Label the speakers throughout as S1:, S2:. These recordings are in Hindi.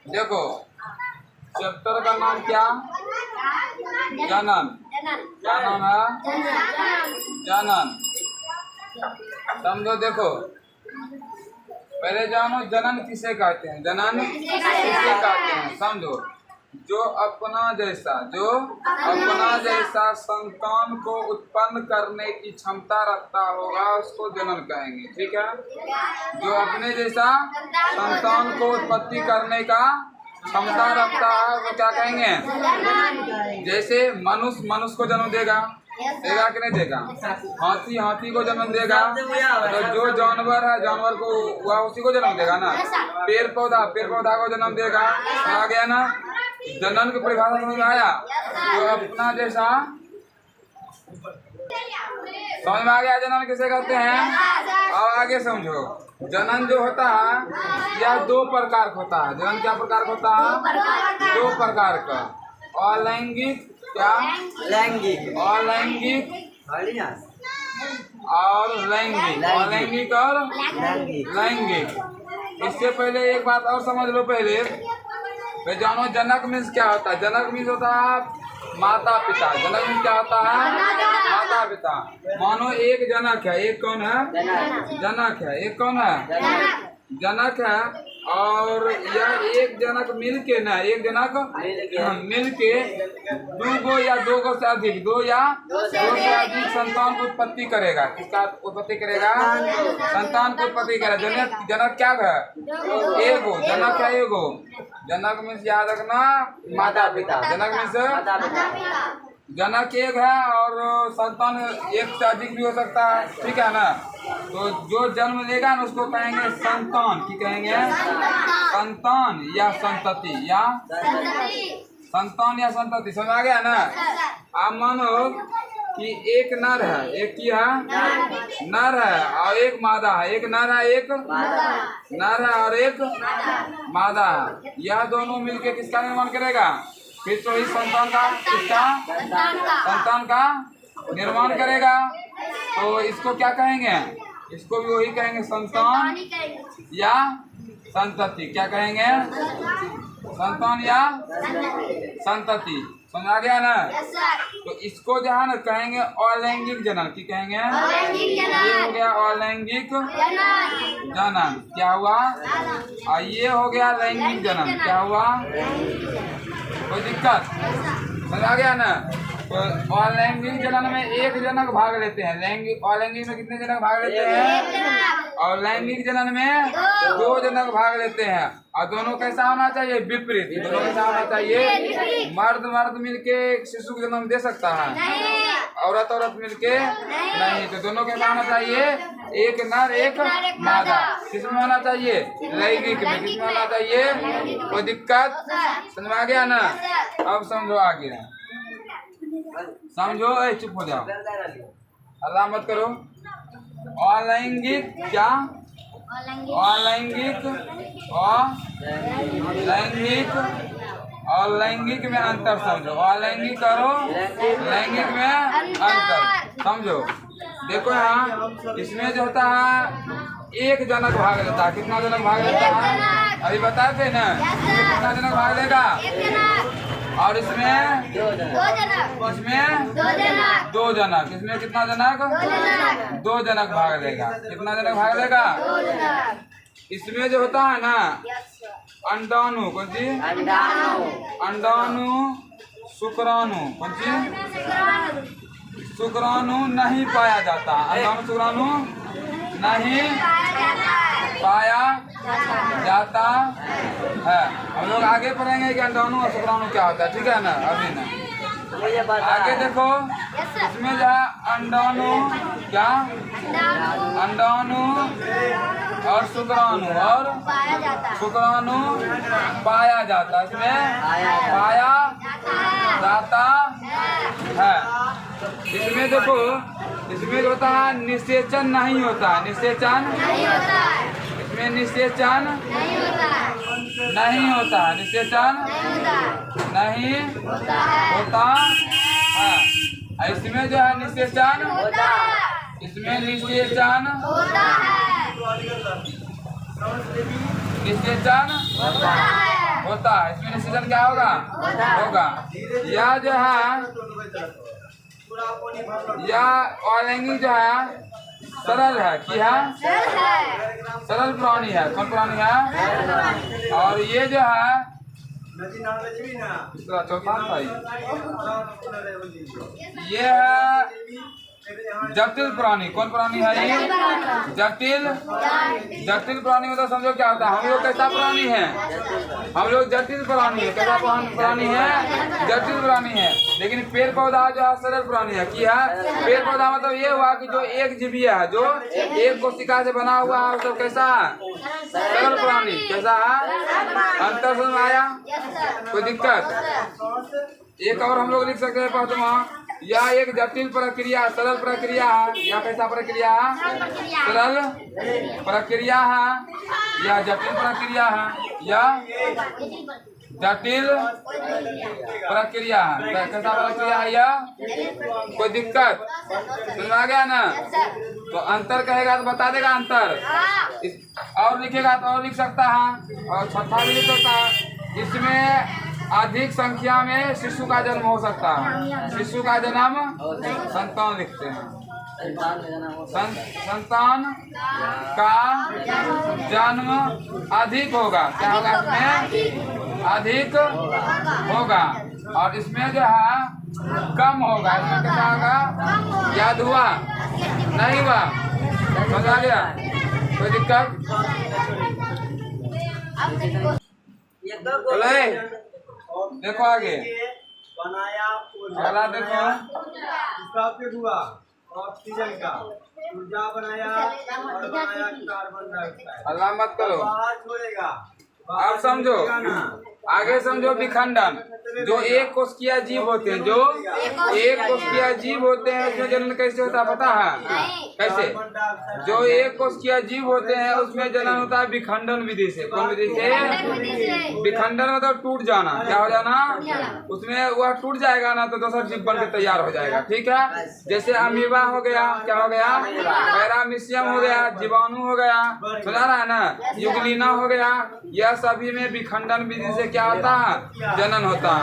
S1: देखो चैप्टर का नाम क्या? जनन। क्या नाम है? जनन। समझो, देखो पहले जानो जनन किसे कहते हैं। जनन किसे कहते हैं समझो। जो अपना जैसा संतान को उत्पन्न करने की क्षमता रखता होगा उसको जनन कहेंगे। ठीक है। जो अपने जैसा संतान को उत्पत्ति करने का क्षमता रखता है वो क्या कहेंगे? जैसे मनुष्य को जन्म देगा कि नहीं देगा? हाथी को जन्म देगा। तो जो जानवर है जानवर को वह उसी को जन्म देगा ना। पेड़ पौधा को जन्म देगा। आ गया ना। जनन की परिभाषा समझ में आया? जो अपना जैसा, समझ में आ गया जनन किसे कहते हैं? और आगे समझो। जनन जो होता है यह दो प्रकार का होता है। जनन क्या प्रकार का होता है? दो प्रकार का। अलैंगिक, क्या? लैंगिक। अलैंगिक और लैंगिक। अलैंगिक और लैंगिक। इससे पहले एक बात और समझ लो। पहले जानो जनक मीन्स क्या होता है। जनक मीन्स होता है माता पिता। जनक मीन्स क्या होता है? माता पिता। मानो एक जनक है, एक कौन है? जनक है। एक कौन है? जनक है। और यह एक जनक मिलके ना, एक जनक मिलके दो या दो से अधिक, दो से अधिक संतान की उत्पत्ति करेगा। किसका उत्पत्ति करेगा? संतान की उत्पत्ति करेगा। जनक क्या है? एगो। जनक है एगो। जनक मीन्स याद रखना माता पिता। जनक मीन्स जनक एक है और संतान एक से अधिक भी हो सकता है। ठीक है ना। तो जो जन्म लेगा ना उसको कहेंगे संतान। की कहेंगे? संतान या संतति। या संतान या संतति। समझ आ गया ना। आप मानो कि एक नर है, एक की है? नर है और एक मादा है। एक नर है, एक नर है और एक मादा है। यह दोनों मिलके किसका निर्माण करेगा? फिर तो इस संतान का, किसका? संतान का निर्माण करेगा। तो इसको क्या कहेंगे? इसको भी वही कहेंगे संतान या संतति। क्या कहेंगे? संतान या संतति। समझ आ गया ना। तो इसको जो है ना कहेंगे अलैंगिक जनन। की कहेंगे? ये हो गया अलैंगिक जनन। क्या हुआ? और ये हो गया लैंगिक जनन। क्या हुआ? कोई दिक्कत? समझ आ गया ना। तो अलैंगिक जनन में एक जनक भाग लेते हैं। अलैंगिक में कितने जनक भाग लेते हैं? और लैंगिक जनन में दो जनक भाग लेते हैं। और दोनों कैसा होना चाहिए? विपरीत। दोनों कैसा होना चाहिए? मर्द मिलके शिशु को जन्म दे सकता है, औरत मिलके नहीं। तो दोनों कैसा होना चाहिए? एक नर एक मादा। किसमें होना चाहिए? लैंगिक में। किसमें होना चाहिए? कोई दिक्कत? समझ में आ गया ना। अब समझो आगे। समझो। चुप हो जाओ, हल्ला मत करो। अलैंगिक क्या? अलैंगिक और लैंगिक। और लैंगिक में अंतर समझो। अलैंगिक करो, लैंगिक में अंतर समझो। देखो यहाँ इसमें जो होता है एक जनक भाग लेता है। कितना जनक भाग लेता है? अभी बताते हैं ना। कितना जनक भाग लेगा? और इसमें दो जनक। इसमें कितना जनक? दो जनक भाग लेगा। कितना जनक भाग लेगा? इसमें जो होता है ना अंडाणु। कौन सी? अंडाणु शुक्राणु। कौन सी? शुक्राणु नहीं पाया जाता। अंडाणु शुक्राणु नहीं पाया जाता है। हम लोग आगे पढ़ेंगे कि अंडाणु और शुक्राणु क्या होता है। ठीक है ना। अभी ना आगे देखो। इसमें जो है अंडाणु क्या? अंडाणु और शुक्राणु और शुक्राणु पाया जाता। इसमें पाया जाता है। इसमें देखो इसमें जो होता है निषेचन नहीं होता। निषेचन इसमें निषेचन नहीं होता। निषेचन नहीं होता है। इसमें जो है निषेचन, इसमें निषेचन निषेचन होता है। इसमें निषेचन क्या होगा? होगा। यह जो है, यह अलैंगिक जो है सरल है, क्या सरल प्राणी है। कौन प्राणी है? और ये जो है चौथा था ये है जटिल प्राणी। कौन प्राणी है ये? जटिल। जटिल प्राणी मतलब समझो क्या होता है? हम लोग कैसा प्राणी है? हम लोग जटिल प्राणी है। कैसा प्राणी है? जटिल प्राणी है। लेकिन पेड़ पौधा जो है सरल प्राणी है। क्या है? पेड़ पौधा मतलब ये हुआ कि जो एक जीवीय है, जो एक कोशिका से बना हुआ है, तो कैसा है? सरल प्राणी। कैसा है? अंतर समझ में आया? कोई दिक्कत? एक और हम लोग लिख सकते हैं पांचवा, यह एक जटिल प्रक्रिया सरल प्रक्रिया है। यह कैसा प्रक्रिया है? सरल प्रक्रिया है। यह जटिल प्रक्रिया है। यह जटिल प्रक्रिया है। कैसा प्रक्रिया है यह? कोई दिक्कत? समझ आ गया ना? तो अंतर कहेगा तो बता देगा अंतर। और लिखेगा तो और लिख सकता है। और छठा भी लिख सकता है। इसमें अधिक संख्या में शिशु का जन्म हो सकता है। शिशु का जन्म, संतान लिखते हैं। संतान का जन्म अधिक होगा। क्या होगा? इसमें अधिक होगा। और इसमें जो है कम होगा। इसमें क्या होगा? याद हुआ? नहीं हुआ? समझ आ गया? कोई दिक्कत? देखो आगे अगला देखो,
S2: ऑक्सीजन का ऊर्जा बनाया और बनाया कार्बन डाइऑक्साइड।
S1: अल्लाह मत करो,
S2: छोड़ेगा।
S1: अब समझो, आगे समझो। विखंडन, जो एक कोशिकीय जीव होते हैं, जो एक कोशिकीय जीव होते हैं, उसमें जनन कैसे होता है पता है? कैसे? जो एक कोशिकीय जीव होते हैं उसमें जनन होता है विखंडन विधि से। कौन विधि से? विखंडन मतलब टूट जाना। क्या हो जाना? उसमें वह टूट जाएगा ना तो दूसरा जीव बन के तैयार हो जाएगा। ठीक है? जैसे अमीबा हो गया, क्या हो गया? पैरामीशियम हो गया, जीवाणु हो गया, सुना रहा है ना? युगलीना हो गया। यह सभी में विखंडन विधि से क्या होता है? जनन होता है।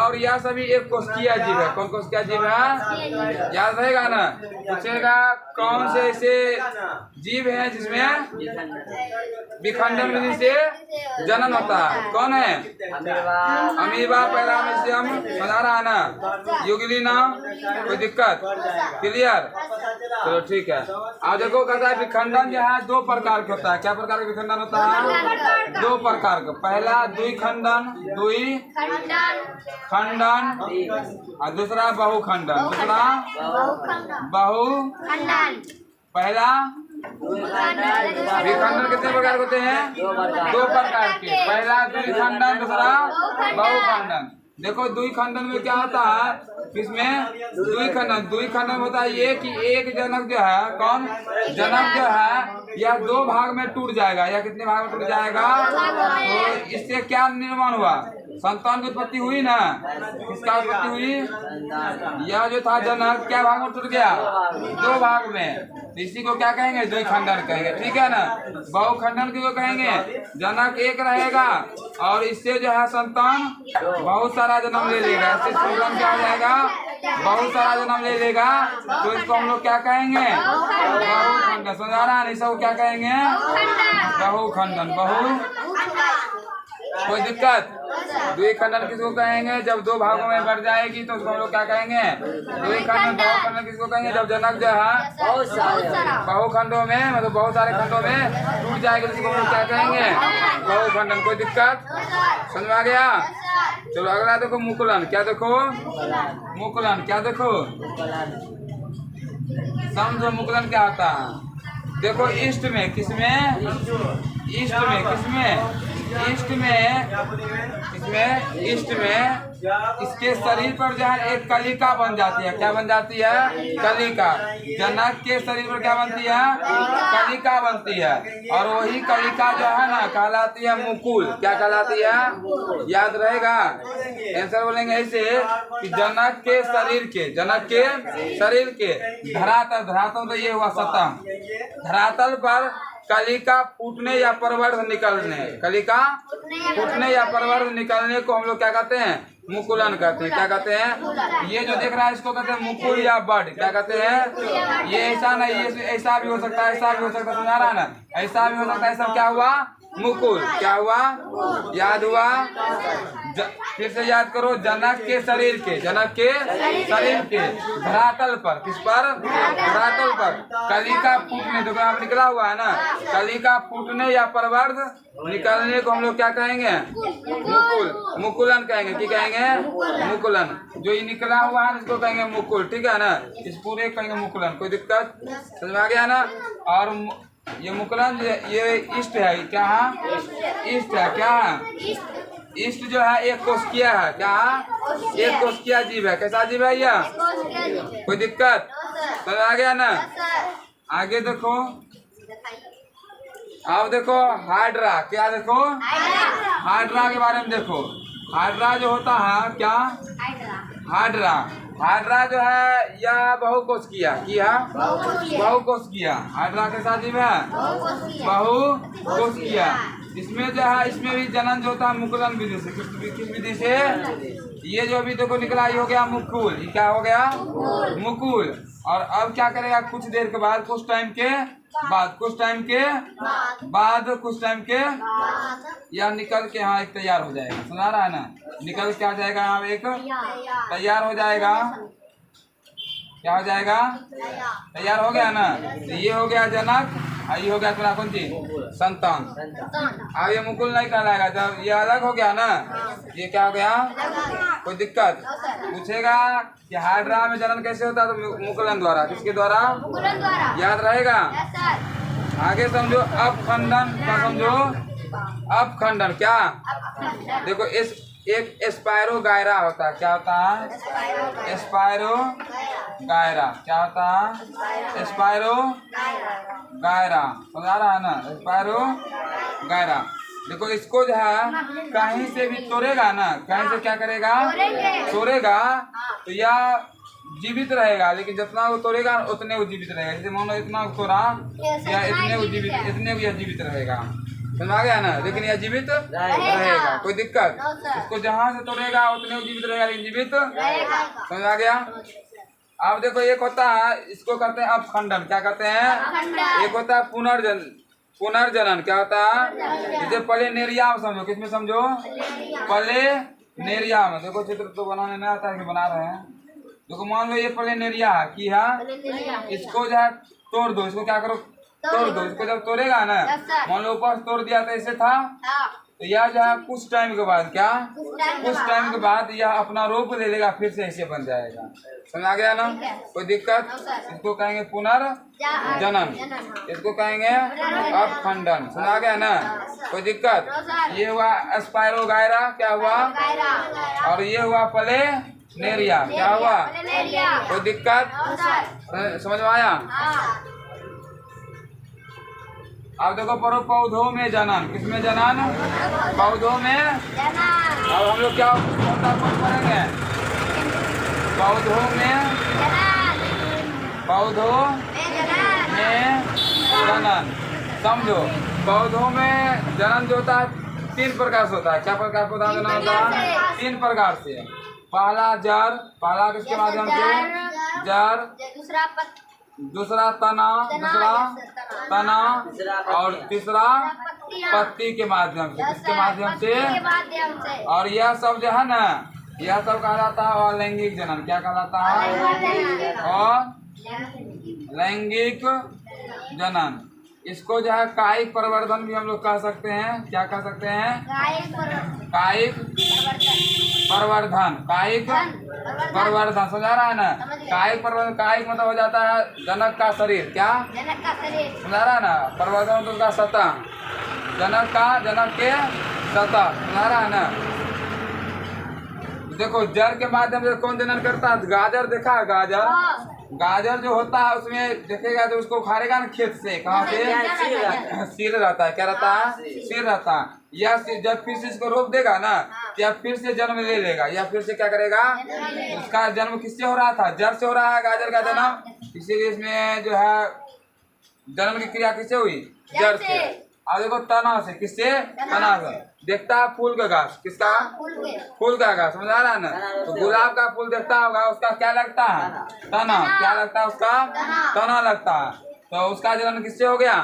S1: और यह सभी एक कोशिकीय जीव है। कौन कोशिकीय जीव है? याद रहेगा ना? पूछेगा कौन से ऐसे जीव है जिसमें विखंडन विधि से जनन होता है? कौन है? अमीबा, पैरामीशियम, बना रहा है ना? युगलीना। कोई दिक्कत? क्लियर? चलो ठीक है। अब देखो कहता है विखंडन जो है दो प्रकार का होता है। क्या प्रकार का विखंडन होता है? दो प्रकार का। पहला द्विखंडन, खंडन, और दूसरा बहुखंडन। दूसरा बहुखंडन। पहला विखंडन कितने प्रकार होते हैं? दो प्रकार के। पहला द्विखंडन, दूसरा बहुखंडन। देखो द्विखंडन में क्या होता है? इसमें द्विखंडन होता है ये कि एक जनक जो है, कौन जनक जो है, यह दो भाग में टूट जाएगा। या कितने भाग में टूट जाएगा? तो इससे क्या निर्माण हुआ? संतान की उत्पत्ति हुई ना? किसका उत्पत्ति हुई? यह जो था जनक क्या भाग में टूट गया? दो भाग में। तो इसी को क्या कहेंगे? द्विखंडन कहेंगे। ठीक है ना? बहुखंडन को कहेंगे जनक एक रहेगा और इससे जो है संतान बहुत सारा जन्म ले लेगा। इससे संतान क्या हो जाएगा? बहुत सारा जन्म ले लेगा। तो इसको हम लोग क्या कहेंगे? बहुखंडन। समझ आ रहा है? इसको क्या कहेंगे? बहुखंडन। कोई दिक्कत? द्विखंडन किसको कहेंगे? जब दो भागों में बढ़ जाएगी तो उसको हम लोग क्या कहेंगे? द्विखंडन। बहुखंडन किसको कहेंगे? जब जनक जो है बहुखंडों में, मतलब बहुत सारे खंडों में टूट जाएगी तो उसको हम लोग क्या कहेंगे? बहुखंडन। कोई दिक्कत? समझ में आ गया? चलो अगला देखो मुकुलन। क्या देखो? मुकुलन। क्या देखो? समझो मुकुलन क्या होता है। देखो ईस्ट में, किसमें? ईस्ट में, किसमें? ईस्ट में, इसमें ईस्ट में इसके शरीर पर जो है एक कलिका बन जाती है। क्या बन जाती है? कलिका। जनक के शरीर पर क्या बनती है? कलिका बनती है। और वही कलिका जो है ना कहलाती है मुकुल। क्या कहलाती है? याद रहेगा? आंसर बोलेंगे ऐसे कि जनक के शरीर के धरातल तो ये हुआ सतह, धरातल पर कलिका फूटने या प्रवर्ध निकलने, कलिका फूटने या प्रवर्ध निकलने को हम लोग क्या कहते हैं? मुकुलन कहते हैं। क्या कहते हैं? ये जो देख रहा है इसको कहते हैं मुकुल या बड। क्या कहते हैं? ये ऐसा नहीं, ये ऐसा भी हो सकता है, ऐसा भी हो सकता है, समझा रहा है ना? ऐसा भी हो सकता है। सब क्या हुआ? मुकुल। क्या हुआ? याद हुआ? फिर से याद करो। जनक के शरीर के, जनक के शरीर के धरातल पर, किस पर? धरातल पर कलिका फूटने, देखो आप निकला हुआ है ना, कलिका फूटने या प्रवर्ध निकलने को हम लोग क्या कहेंगे? मुकुल, मुकुलन कहेंगे। क्या कहेंगे? मुकुलन। जो ये निकला हुआ है इसको कहेंगे मुकुल। ठीक है ना? इस पूरे कहेंगे मुकुलन। कोई दिक्कत? समझ में आ गया ना? और ये मुकुलन ये इष्ट है। क्या है? इष्ट है। क्या है? इष्ट जो है एक कोशिका है। क्या है? एक कोशिका जीव है। कैसा जीव है यह? कोई दिक्कत? समझ आ गया ना? आगे देखो, अब देखो हाइड्रा। क्या देखो? हाइड्रा के बारे में देखो। हाइड्रा जो होता है क्या? हाइड्रा, हाइड्रा जो है यह बहुकोशिकीय की है। बहुकोशिकीय हाइड्रा के साथ जीव है बहुकोशिकीय। इसमें जो है इसमें भी जनन जो होता है मुकुलन विधि से। किस विधि से? ये जो अभी देखो निकला ये हो गया मुकुल। ये क्या हो गया? मुकुल। और अब क्या करेगा? कुछ देर के बाद, कुछ टाइम के बाद, कुछ टाइम के बाद, कुछ टाइम के यह निकल के यहाँ एक तैयार हो जाएगा। सुना रहा है ना? निकल के आ जाएगा यहाँ एक तैयार हो जाएगा। क्या हो जाएगा? तैयार हो गया ना? तो ये हो गया जनक, ये हो गया तुम्हारा कौन सी? संतान। अब ये मुकुल नहीं कहलाएगा। जब ये अलग हो गया ना, ये क्या हो गया? कोई दिक्कत? पूछेगा कि हाइड्रा में जनन कैसे होता है? तो मुकुलन द्वारा। किसके द्वारा? याद रहेगा? आगे समझो अपखंडन। क्या समझो? अपखंडन। क्या? देखो इस एक एस्पायरो गायरा होता है। क्या होता है? एस्पायरो गायरा। क्या होता है? एस्पायरो गायरा। समझा रहा है ना? एस्पायरो गायरा। देखो इसको जो है कहीं से भी तोड़ेगा ना, कहीं से क्या करेगा? तोड़ेगा तो यह जीवित रहेगा, लेकिन जितना वो तोड़ेगा उतने वो जीवित रहेगा। जैसे मान लो इतना तोड़ा या इतने वो जीवित, इतने भी जीवित रहेगा। समझ आ गया ना? लेकिन यह जीवित रहेगा। कोई दिक्कत? इसको जहाँ से तोड़ेगा उतने वो जीवित रहेगा, लेकिन जीवित समझ आ गया? अब देखो एक होता है, इसको कहते हैं अपखंडन। क्या कहते हैं? एक होता है पुनर्जन, पुनर्जनन। क्या होता है? जैसे पहले नेरिया में समझो। किसमें समझो? पहले नेरिया में। देखो चित्र तो बनाने नहीं आता है कि बना रहे हैं। देखो मान लो ये पहले नेरिया है की है, इसको जो है तोड़ दो। इसको क्या करो? तोड़ दो। इसको जब तोड़ेगा ना, मान लो ऊपर तोड़ दिया तो ऐसे था, तो यह जो है कुछ टाइम के बाद क्या? कुछ टाइम के बाद यह अपना रूप ले लेगा, फिर से ऐसे बन जाएगा। समझ आ गया ना? कोई दिक्कत? इसको कहेंगे पुनर्जनन, इसको कहेंगे अपखंडन। समझ आ गया ना? कोई दिक्कत? ये हुआ एस्पायरो गायरा। क्या हुआ? और ये हुआ पले नेरिया। क्या हुआ? कोई दिक्कत? समझ में आया? अब देखो पढ़ो पौधों में जनन। किसमें जनन? पौधों में। अब हम लोग क्या पढ़ेंगे? पौधों में, पौधों में जनन। समझो पौधों में जनन जो होता है 3 प्रकार से होता है। क्या प्रकार से जनन होता है? 3 प्रकार से। पहला जड़, पहला किसके माध्यम से? जड़। दूसरा तना, दूसरा तना, और तीसरा पत्ती के माध्यम से। किसके माध्यम से? और यह सब जो है ना, यह सब कहलाता है अलैंगिक जनन। क्या कहलाता है? और लैंगिक जनन। इसको जो है कायिक प्रवर्धन भी हम लोग कह सकते हैं। क्या कह सकते हैं? कायिक प्रवर्धन। कायिक प्रवर्धन। समझा रहा है ना? कायिक प्रवर्धन, कायिक मतलब हो जाता है जनक का शरीर। क्या? समझा रहा है ना? प्रवर्धन तो उसका सतह, जनक का, जनक के सतह। समझा रहा है ना? देखो जड़ के माध्यम से कौन जनन करता है? गाजर देखा है? गाजर, गाजर जो होता है उसमें देखेगा तो उसको उखाड़ेगा ना खेत से। कहाँ से? सिर रहता है। क्या रहता है? सिर रहता है। या जब फिर से इसको रोप देगा ना, या फिर से जन्म ले लेगा, या फिर से क्या करेगा? उसका जन्म किससे हो रहा था? जड़ से हो रहा है गाजर का जन्म। इसीलिए इसमें जो है जनन की क्रिया किससे हुई? जड़ से। अब देखो तना से, किससे? तना से। देखता है फूल का घास, किसका? फूल का घास, समझ आ रहा है ना? तो गुलाब का फूल देखता होगा, उसका क्या लगता है? तना। क्या लगता है उसका? तना लगता है। तो उसका जनन किससे हो गया?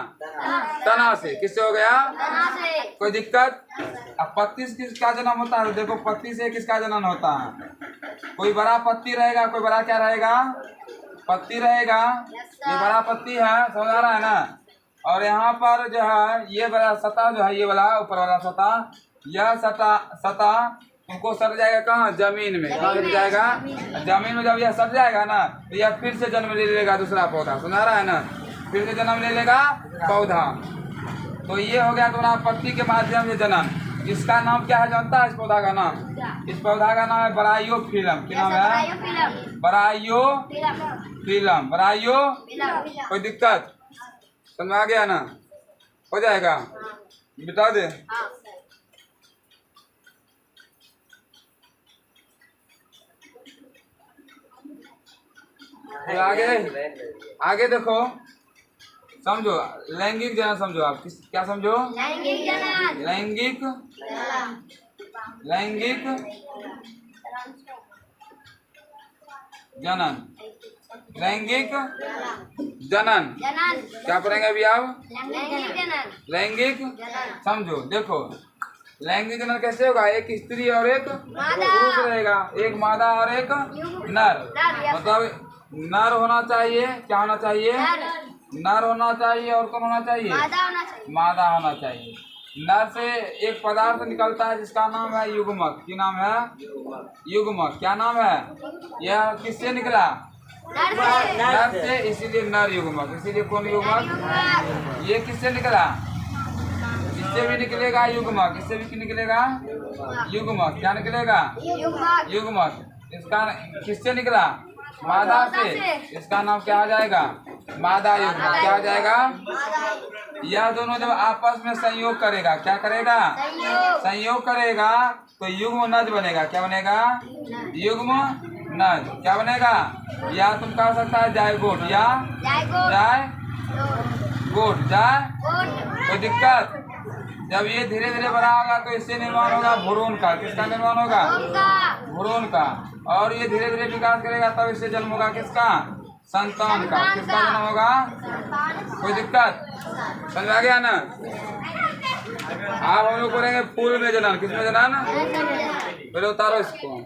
S1: तना से। किससे हो गया? कोई दिक्कत? अब पत्ती से किसका जन्म होता है? देखो पत्ती से किसका जन्म होता है? कोई बड़ा पत्ती रहेगा, कोई बड़ा क्या रहेगा? पत्ती रहेगा। ये बड़ा पत्ती है, समझ आ रहा है ना? और यहाँ पर जो है ये बड़ा सतह जो है, ये वाला ऊपर वाला सतह, यह सतह तुमको सट जाएगा कहाँ? जमीन में। कहाँ गिर जाएगा? जमीन में। जब यह सट जाएगा ना तो यह फिर से जन्म ले लेगा दूसरा पौधा, समझ रहा है ना? फिर से जन्म ले लेगा पौधा। तो ये हो गया तुम्हारा पत्ती के माध्यम से जनन। इसका नाम क्या है जानता है? इस पौधा का नाम, इस पौधा का नाम है ब्रायोफिलम। क्या नाम है? ब्रायोफिलम। ब्रायोफिलम। कोई दिक्कत? समझ आ गया ना? हो जाएगा, बिता दे। आगे देखो, समझो लैंगिक जनन। समझो आप क्या समझो? लैंगिक जनन। लैंगिक जनन। लैंगिक जनन क्या पढ़ेंगे अभी आप? लैंगिक। समझो, देखो लैंगिक जनन कैसे होगा? एक स्त्री और एक पुरुष रहेगा, एक मादा और एक नर। मतलब नर होना चाहिए, क्या होना चाहिए? नर होना चाहिए। और कौन होना चाहिए? मादा होना चाहिए। नर से एक पदार्थ निकलता है जिसका नाम है युग्मक। क्या नाम है? युग्मक। क्या नाम है? यह किससे निकला? नर से, इसीलिए नर युग्मक। इसीलिए कौन युग्मक? ये किससे निकला? इससे भी निकलेगा युग्मक, इससे भी निकलेगा युग्मक। क्या निकलेगा? युग्मक। इसका किससे निकला? मादा से। इसका नाम क्या आ जाएगा? मादा युग्मक। क्या हो जाएगा? यह दोनों जब आपस में संयोग करेगा, क्या करेगा? संयोग करेगा तो युग्म नज बनेगा। क्या बनेगा? युग्म नज। क्या बनेगा? या तुम कह सकता है जायगोट, या जायगोट। कोई दिक्कत? जब ये धीरे धीरे बड़ा होगा तो इससे निर्माण होगा भ्रूण का। किसका निर्माण होगा? भ्रूण का। और ये धीरे धीरे विकास करेगा तब इससे जन्म होगा किसका? संतान का। किसका जन्म होगा? कोई दिक्कत? समझ आ गया ना? आप हम लोग करेंगे फूल में जनन। किसमें जनन? पहले उतारो इसको।